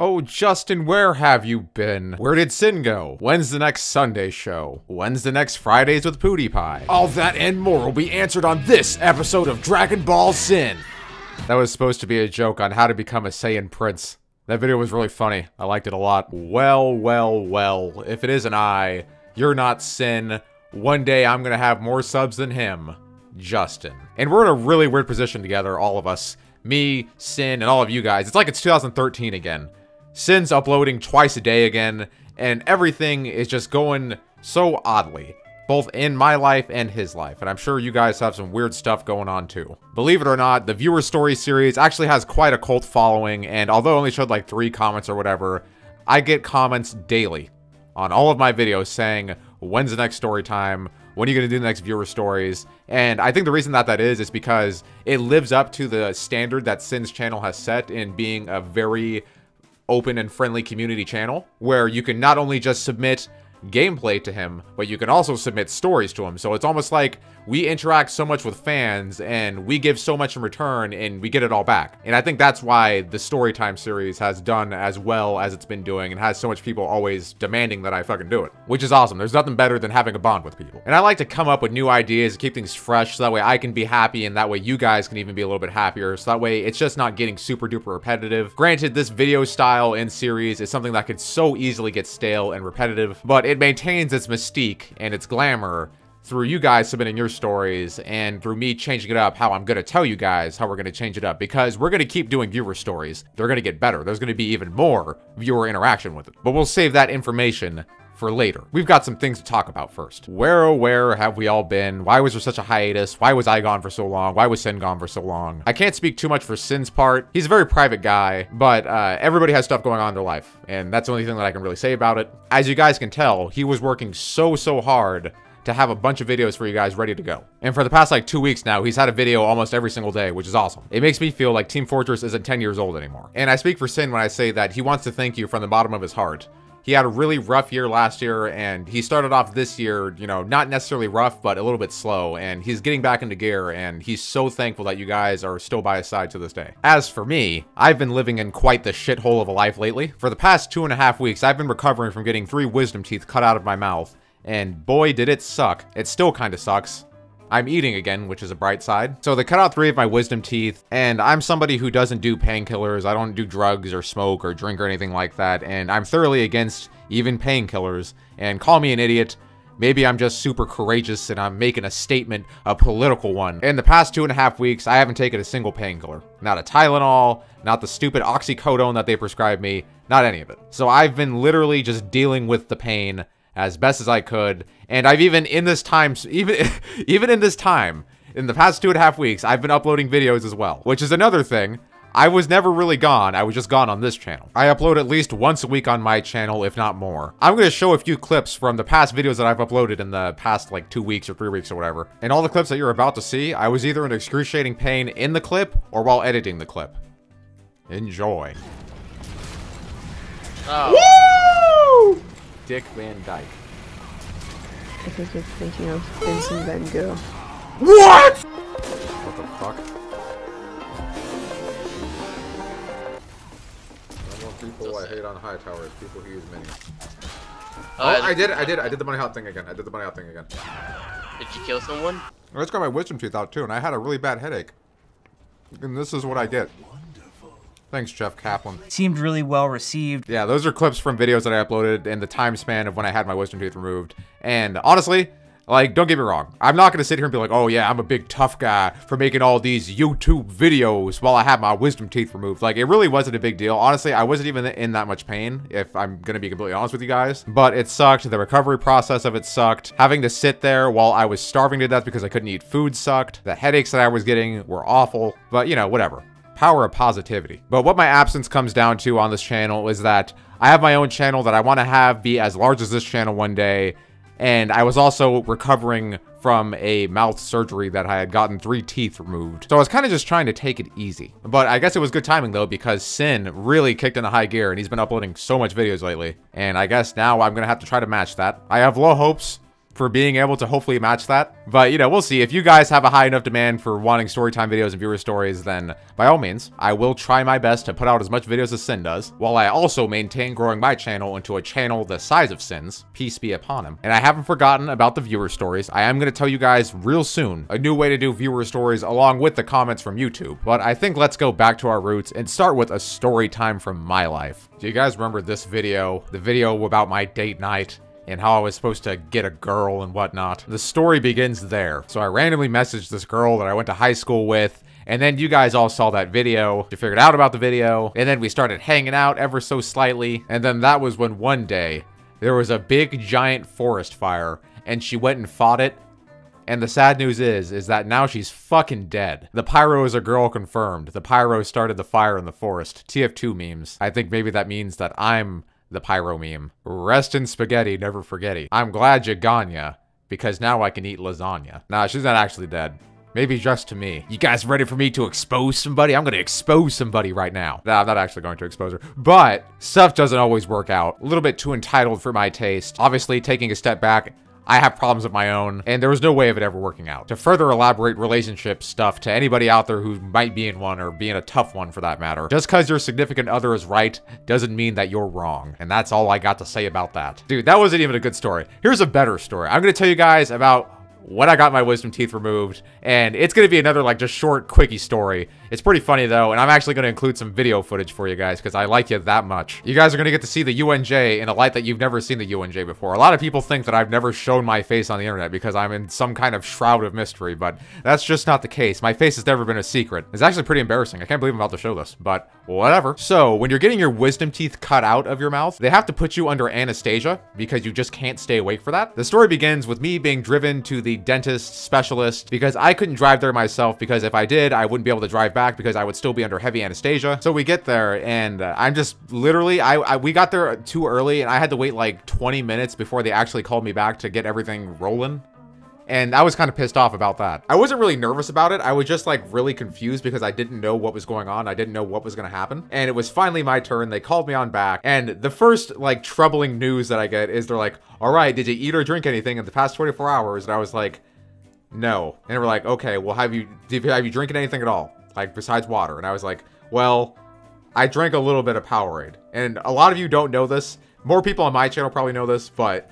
Oh, Justin, where have you been? Where did Sin go? When's the next Sunday show? When's the next Fridays with PewDiePie? All that and more will be answered on this episode of Dragon Ball Sin. That was supposed to be a joke on how to become a Saiyan prince. That video was really funny. I liked it a lot. Well, if it isn't I, you're not Sin. One day I'm gonna have more subs than him, Justin. And we're in a really weird position together, all of us. Me, Sin, and all of you guys. It's like it's 2013 again. Sin's uploading twice a day again, and everything is just going so oddly, both in my life and his life, and I'm sure you guys have some weird stuff going on too. Believe it or not, the viewer story series actually has quite a cult following, and although it only showed like 3 comments or whatever, I get comments daily on all of my videos saying, when's the next story time? When are you going to do the next viewer stories? And I think the reason that is because it lives up to the standard that Sin's channel has set in being a very open and friendly community channel, where you can not only just submit gameplay to him, but you can also submit stories to him. So it's almost like we interact so much with fans and we give so much in return and we get it all back. And I think that's why the Storytime series has done as well as it's been doing and has so much people always demanding that I fucking do it, which is awesome. There's nothing better than having a bond with people. And I like to come up with new ideas, keep things fresh, so that way I can be happy and that way you guys can even be a little bit happier. So that way it's just not getting super duper repetitive. Granted, this video style and series is something that could so easily get stale and repetitive, but it maintains its mystique and its glamour through you guys submitting your stories and through me changing it up how I'm going to tell you guys how we're going to change it up, because we're going to keep doing viewer stories. They're going to get better. There's going to be even more viewer interaction with it, but we'll save that information for later. We've got some things to talk about first. Where, oh, where have we all been? Why was there such a hiatus? Why was I gone for so long? Why was Sin gone for so long? I can't speak too much for Sin's part. He's a very private guy, but everybody has stuff going on in their life, and that's the only thing that I can really say about it. As you guys can tell, he was working so hard to have a bunch of videos for you guys ready to go. And for the past like 2 weeks now, he's had a video almost every single day, which is awesome. It makes me feel like Team Fortress isn't 10 years old anymore. And I speak for Sin when I say that he wants to thank you from the bottom of his heart. He had a really rough year last year, and he started off this year, you know, not necessarily rough, but a little bit slow, and he's getting back into gear, and he's so thankful that you guys are still by his side to this day. As for me, I've been living in quite the shithole of a life lately. For the past 2.5 weeks, I've been recovering from getting 3 wisdom teeth cut out of my mouth, and boy did it suck. It still kind of sucks. I'm eating again, which is a bright side. So they cut out 3 of my wisdom teeth, and I'm somebody who doesn't do painkillers. I don't do drugs or smoke or drink or anything like that, and I'm thoroughly against even painkillers. And call me an idiot. Maybe I'm just super courageous and I'm making a statement, a political one. In the past 2.5 weeks, I haven't taken a single painkiller. Not a Tylenol, not the stupid oxycodone that they prescribed me, not any of it. So I've been literally just dealing with the pain as best as I could, and I've even in this time, even in this time, in the past 2.5 weeks, I've been uploading videos as well, which is another thing. I was never really gone, I was just gone on this channel. I upload at least once a week on my channel, if not more. I'm gonna show a few clips from the past videos that I've uploaded in the past like 2 weeks or 3 weeks or whatever. And all the clips that you're about to see, I was either in excruciating pain in the clip or while editing the clip. Enjoy. Oh. Woo! Dick Van Dyke. I think you're thinking of Vincent Van Gogh. What? What the fuck? No more people I hate on high towers. People who use minis. Oh, I did the money hot thing again. Did you kill someone? I just got my wisdom tooth out too, and I had a really bad headache. And this is what I get. Thanks, Jeff Kaplan. Seemed really well received. Yeah, those are clips from videos that I uploaded in the time span of when I had my wisdom tooth removed. And honestly, like, don't get me wrong. I'm not gonna sit here and be like, oh yeah, I'm a big tough guy for making all these YouTube videos while I have my wisdom teeth removed. Like, it really wasn't a big deal. Honestly, I wasn't even in that much pain, if I'm gonna be completely honest with you guys. But it sucked. The recovery process of it sucked. Having to sit there while I was starving to death because I couldn't eat food sucked. The headaches that I was getting were awful. But, you know, whatever. Power of positivity. But what my absence comes down to on this channel is that I have my own channel that I want to have be as large as this channel one day, and I was also recovering from a mouth surgery that I had gotten 3 teeth removed. So I was kind of just trying to take it easy. But I guess it was good timing though, because Sin really kicked into high gear and he's been uploading so much videos lately. And I guess now I'm gonna have to try to match that. I have low hopes for being able to hopefully match that. But, you know, we'll see. If you guys have a high enough demand for wanting storytime videos and viewer stories, then by all means, I will try my best to put out as much videos as Sin does, while I also maintain growing my channel into a channel the size of Sin's. Peace be upon him. And I haven't forgotten about the viewer stories. I am going to tell you guys real soon a new way to do viewer stories along with the comments from YouTube. But I think let's go back to our roots and start with a story time from my life. Do you guys remember this video? The video about my date night and how I was supposed to get a girl and whatnot. The story begins there. So I randomly messaged this girl that I went to high school with, and then you guys all saw that video. You figured out about the video, and then we started hanging out ever so slightly. And then that was when one day there was a big giant forest fire, and she went and fought it. And the sad news is that now she's fucking dead. The pyro is a girl confirmed. The pyro started the fire in the forest. TF2 memes. I think maybe that means that I'm the pyro meme. Rest in spaghetti, never forgetty. I'm glad you gone ya, because now I can eat lasagna. Nah, she's not actually dead. Maybe just to me. You guys ready for me to expose somebody? I'm gonna expose somebody right now. Nah, I'm not actually going to expose her. But stuff doesn't always work out. A little bit too entitled for my taste. Obviously, taking a step back, I have problems of my own, and there was no way of it ever working out. To further elaborate relationship stuff to anybody out there who might be in one, or be in a tough one for that matter, just because your significant other is right doesn't mean that you're wrong. And that's all I got to say about that. Dude, that wasn't even a good story. Here's a better story. I'm gonna tell you guys about when I got my wisdom teeth removed, and it's gonna be another like just short quickie story. It's pretty funny though, and I'm actually gonna include some video footage for you guys because I like you that much. You guys are gonna get to see the UNJ in a light that you've never seen the UNJ before. A lot of people think that I've never shown my face on the internet because I'm in some kind of shroud of mystery, but that's just not the case. My face has never been a secret. It's actually pretty embarrassing. I can't believe I'm about to show this, but whatever. So when you're getting your wisdom teeth cut out of your mouth, they have to put you under anesthesia because you just can't stay awake for that. The story begins with me being driven to the dentist specialist because I couldn't drive there myself, because if I did, I wouldn't be able to drive back because I would still be under heavy anesthesia. So we get there, and I'm just literally, we got there too early, and I had to wait like 20 minutes before they actually called me back to get everything rolling. And I was kind of pissed off about that. I wasn't really nervous about it. I was just like really confused because I didn't know what was going on. I didn't know what was going to happen. And it was finally my turn. They called me on back. And the first like troubling news that I get is they're like, all right, did you eat or drink anything in the past 24 hours? And I was like, no. And they were like, okay, well, have you drinking anything at all? Like besides water? And I was like, well, I drank a little bit of Powerade. And a lot of you don't know this. More people on my channel probably know this, but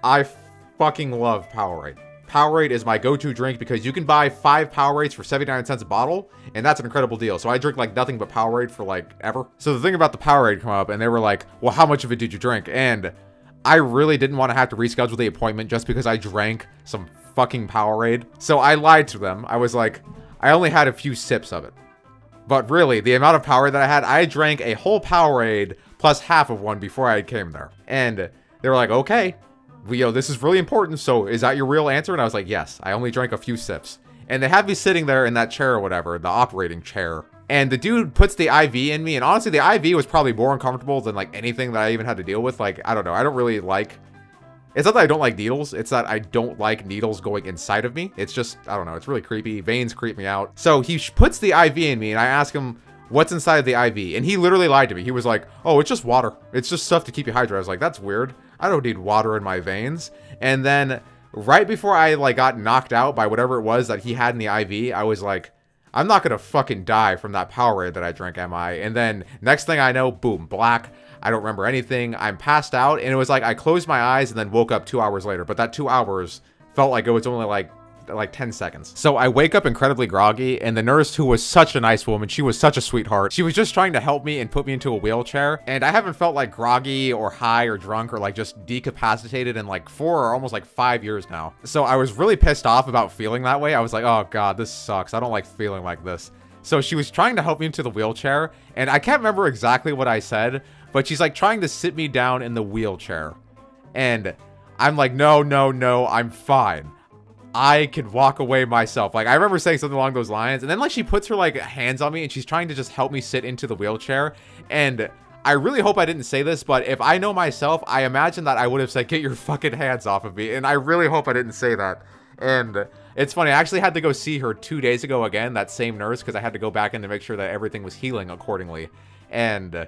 I fucking love Powerade. Powerade is my go-to drink because you can buy 5 Powerades for 79 cents a bottle, and that's an incredible deal. So I drink like nothing but Powerade for like ever. So the thing about the Powerade come up, and they were like, well, how much of it did you drink? And I really didn't want to have to reschedule the appointment just because I drank some fucking Powerade. So I lied to them. I was like, I only had a few sips of it. But really, the amount of Powerade that I drank a whole Powerade plus half of one before I came there. And they were like, okay, this is really important, so is that your real answer? And I was like, yes, I only drank a few sips. And they had me sitting there in that chair or whatever, the operating chair. And the dude puts the IV in me, and honestly, the IV was probably more uncomfortable than like anything that I even had to deal with. Like, I don't know, I don't really like... It's not that I don't like needles, it's that I don't like needles going inside of me. It's just, I don't know, it's really creepy. Veins creep me out. So he puts the IV in me, and I ask him, what's inside the IV? And he literally lied to me. He was like, oh, it's just water. It's just stuff to keep you hydrated. I was like, that's weird. I don't need water in my veins. And then right before I like got knocked out by whatever it was that he had in the IV, I was like, I'm not gonna fucking die from that Powerade that I drank, am I? And then next thing I know, boom, black. I don't remember anything. I'm passed out, and it was like I closed my eyes and then woke up 2 hours later. But that 2 hours felt like it was only like 10 seconds. So I wake up incredibly groggy, and the nurse, who was such a nice woman, she was such a sweetheart, she was just trying to help me and put me into a wheelchair. And I haven't felt like groggy or high or drunk or like just decapacitated in like 4 or almost like 5 years now. So I was really pissed off about feeling that way. I was like, oh god, this sucks. I don't like feeling like this. So she was trying to help me into the wheelchair, and I can't remember exactly what I said, but she's like trying to sit me down in the wheelchair. And I'm like, no, no, no, I'm fine. I can walk away myself. Like, I remember saying something along those lines, and then like she puts her like hands on me and she's trying to just help me sit into the wheelchair. And I really hope I didn't say this, but if I know myself, I imagine that I would have said, get your fucking hands off of me. And I really hope I didn't say that. And it's funny, I actually had to go see her 2 days ago again, that same nurse, because I had to go back in to make sure that everything was healing accordingly. And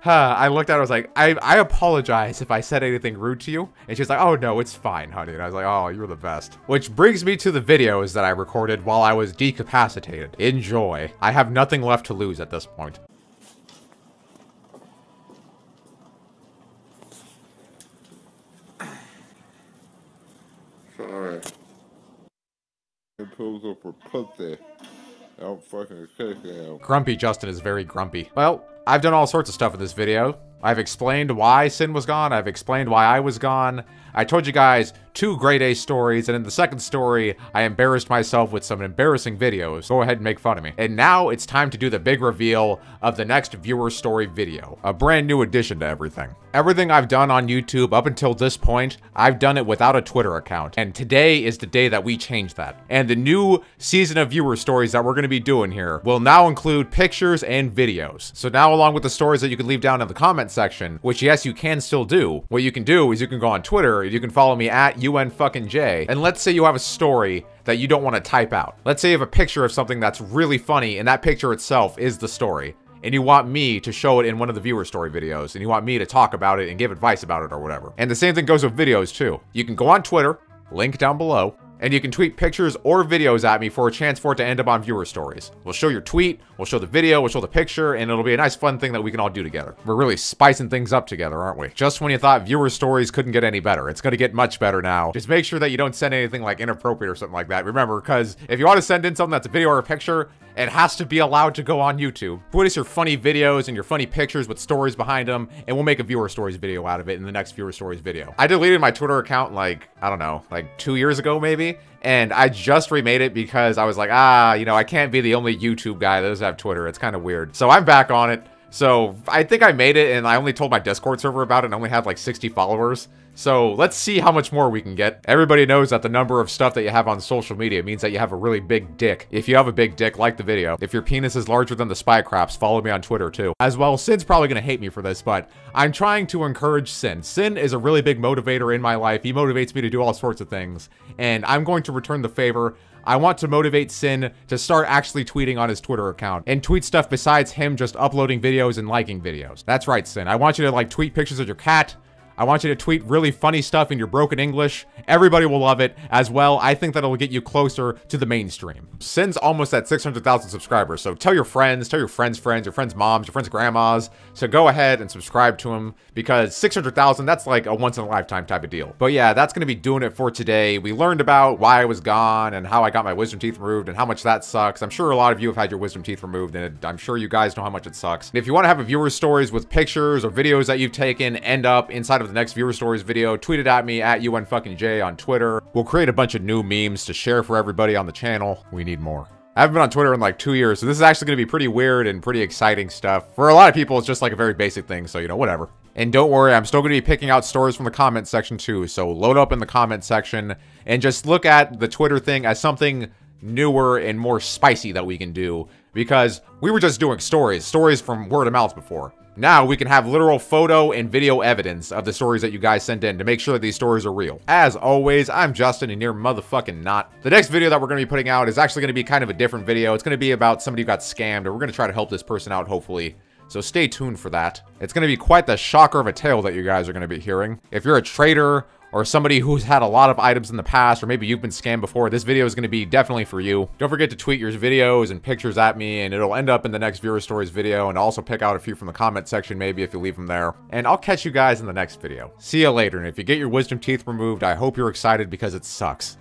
I looked at her, I was like, I apologize if I said anything rude to you. And she's like, oh no, it's fine, honey. And I was like, oh, you're the best. Which brings me to the videos that I recorded while I was decapacitated. Enjoy. I have nothing left to lose at this point. Sorry. Pills up for pussy. I don't fucking kick him. Grumpy Justin is very grumpy. Well, I've done all sorts of stuff in this video. I've explained why Sin was gone. I've explained why I was gone. I told you guys 2 grade A stories, and in the second story, I embarrassed myself with some embarrassing videos. Go ahead and make fun of me. And now it's time to do the big reveal of the next viewer story video. A brand new addition to everything. Everything I've done on YouTube up until this point, I've done it without a Twitter account. And today is the day that we change that. And the new season of viewer stories that we're going to be doing here will now include pictures and videos. So now, along with the stories that you can leave down in the comment section, which yes, you can still do, what you can do is you can go on Twitter, you can follow me at UNfuckingJ, and let's say you have a story that you don't want to type out. Let's say you have a picture of something that's really funny, and that picture itself is the story, and you want me to show it in one of the viewer story videos, and you want me to talk about it and give advice about it or whatever. And the same thing goes with videos too. You can go on Twitter, link down below, and you can tweet pictures or videos at me for a chance for it to end up on viewer stories. We'll show your tweet, we'll show the video, we'll show the picture, and it'll be a nice fun thing that we can all do together. We're really spicing things up together, aren't we? Just when you thought viewer stories couldn't get any better, it's gonna get much better now. Just make sure that you don't send anything like inappropriate or something like that. Remember, because if you want to send in something that's a video or a picture, it has to be allowed to go on YouTube. Put us your funny videos and your funny pictures with stories behind them, and we'll make a viewer stories video out of it in the next viewer stories video. I deleted my Twitter account like, I don't know, like 2 years ago maybe, and I just remade it because I was like, you know, I can't be the only YouTube guy that doesn't have Twitter. It's kind of weird. So I'm back on it. So I think I made it, and I only told my Discord server about it and only had like 60 followers. So let's see how much more we can get. Everybody knows that the number of stuff that you have on social media means that you have a really big dick. If you have a big dick, like the video. If your penis is larger than the spy craps, follow me on Twitter too. As well, Sin's probably gonna hate me for this, but I'm trying to encourage Sin. Sin is a really big motivator in my life. He motivates me to do all sorts of things, and I'm going to return the favor. I want to motivate Sin to start actually tweeting on his Twitter account and tweet stuff besides him just uploading videos and liking videos. That's right, Sin. I want you to like tweet pictures of your cat. I want you to tweet really funny stuff in your broken English. Everybody will love it. As well, I think that'll get you closer to the mainstream. Sin's almost at 600,000 subscribers, so tell your friends' friends, your friends' moms, your friends' grandmas. So go ahead and subscribe to him, because 600,000, that's like a once-in-a-lifetime type of deal. But yeah, that's going to be doing it for today. We learned about why I was gone and how I got my wisdom teeth removed and how much that sucks. I'm sure a lot of you have had your wisdom teeth removed, and I'm sure you guys know how much it sucks. And if you want to have a viewer stories with pictures or videos that you've taken end up inside of the next viewer stories video, tweet it at me at UNfuckingJ on Twitter. We'll create a bunch of new memes to share for everybody on the channel. We need more. I haven't been on Twitter in like 2 years, so this is actually going to be pretty weird and pretty exciting stuff. For a lot of people, it's just like a very basic thing, so you know, whatever. And don't worry, I'm still going to be picking out stories from the comment section too, so load up in the comment section and just look at the Twitter thing as something newer and more spicy that we can do, because we were just doing stories from word of mouth before. Now we can have literal photo and video evidence of the stories that you guys sent in to make sure that these stories are real. As always, I'm Justin, and you're motherfucking not. The next video that we're going to be putting out is actually going to be kind of a different video. It's going to be about somebody who got scammed, and we're going to try to help this person out, hopefully. So stay tuned for that. It's going to be quite the shocker of a tale that you guys are going to be hearing. If you're a trader or somebody who's had a lot of items in the past, or maybe you've been scammed before, this video is going to be definitely for you. Don't forget to tweet your videos and pictures at me, and it'll end up in the next viewer stories video, and also pick out a few from the comment section maybe if you leave them there. And I'll catch you guys in the next video. See you later, and if you get your wisdom teeth removed, I hope you're excited because it sucks.